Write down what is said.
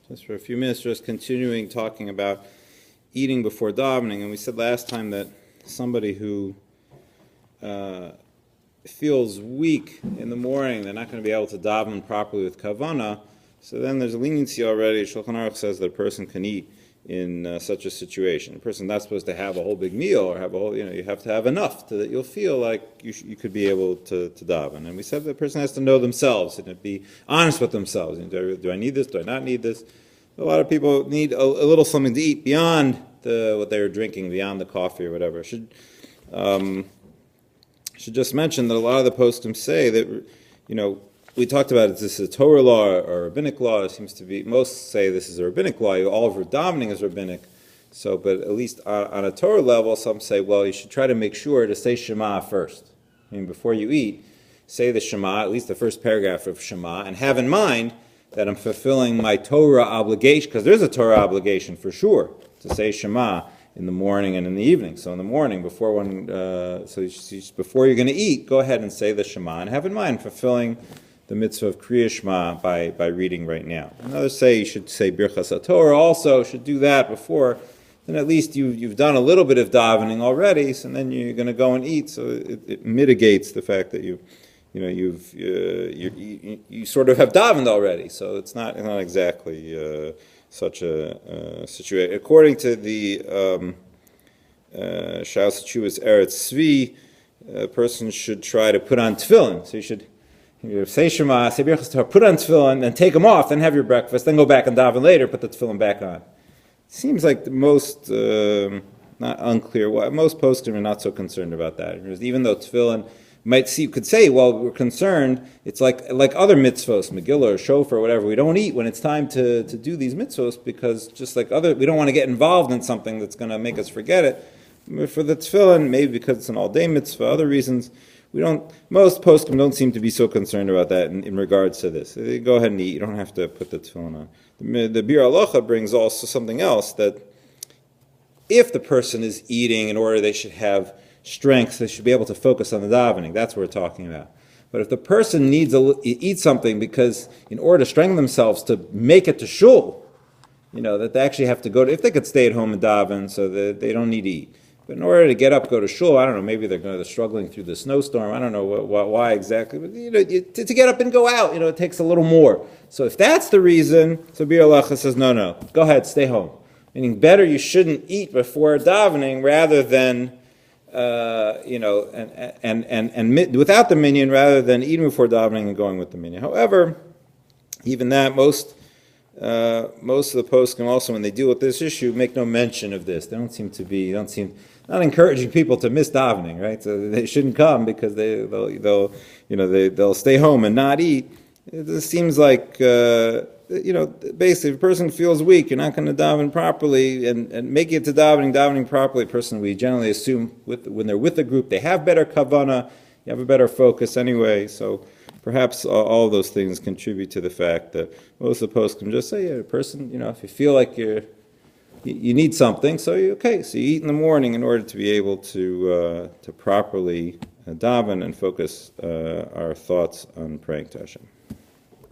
Just for a few minutes, just continuing talking about eating before davening. And we said last time that somebody who feels weak in the morning, they're not going to be able to daven properly with kavana. So then there's a leniency already. Shulchan Aruch says that a person can eat in such a situation. A person's not supposed to have a whole big meal or have a whole, you have to have enough that you'll feel like you could be able to daven. And we said the person has to know themselves and be honest with themselves. Do I need this? Do I not need this? A lot of people need a little something to eat beyond what they're drinking, beyond the coffee or whatever. Should just mention that a lot of the poskim say that, we talked about is this a Torah law or a rabbinic law? It seems to be, most say this is a rabbinic law. All of davening is rabbinic. So, but at least on a Torah level, some say, well, you should try to make sure to say Shema first. I mean, before you eat, say the Shema, at least the first paragraph of Shema, and have in mind that I'm fulfilling my Torah obligation, because there's a Torah obligation for sure, to say Shema in the morning and in the evening. So in the morning, before before you're going to eat, go ahead and say the Shema, and have in mind fulfilling the mitzvah of Kriya Shema by reading right now. And others say you should say Birchas HaTorah also, should do that before. Then at least you've done a little bit of davening already, so then you're going to go and eat. So it mitigates the fact that you sort of have davened already. So it's not exactly such a situation. According to the Shaus Teshuvas Eretz Tzvi, a person should try to put on tefillin. So you should say Shema, say Birchas Torah, put on tefillin, then take them off, then have your breakfast, then go back and daven later, put the tefillin back on. It seems like the most, not unclear, why most poskim are not so concerned about that. Even though tefillin could say, well, we're concerned, it's like other mitzvos, Megillah or Shofar or whatever, we don't eat when it's time to do these mitzvos because just like we don't want to get involved in something that's going to make us forget it. For the tefillin, maybe because it's an all-day mitzvah, other reasons, most poskim don't seem to be so concerned about that in regards to this. They go ahead and eat. You don't have to put the tefillin on. The Bir Halacha brings also something else, that if the person is eating in order they should have strength, they should be able to focus on the davening. That's what we're talking about. But if the person needs to eat something because in order to strengthen themselves to make it to shul, that they actually have to go to, if they could stay at home and daven so that they don't need to eat. But in order to get up, go to shul, I don't know, maybe they're struggling through the snowstorm, I don't know why exactly, but to get up and go out, it takes a little more. So if that's the reason, so Bir Halacha says, no, go ahead, stay home. Meaning better you shouldn't eat before davening rather than, and without the minyan rather than eating before davening and going with the minyan. However, even that, most of the poskim also, when they deal with this issue, make no mention of this. They don't seem not encouraging people to miss davening, right? So they shouldn't come because they'll stay home and not eat. It seems like basically, if a person feels weak, you're not going to daven properly, and make it to davening properly. A person, we generally assume when they're with a group, they have better kavanah, you have a better focus anyway. So perhaps all of those things contribute to the fact that most of the poskim just say, a person, if you feel like you need something, so you eat in the morning in order to be able to properly daven and focus our thoughts on praying to Hashem.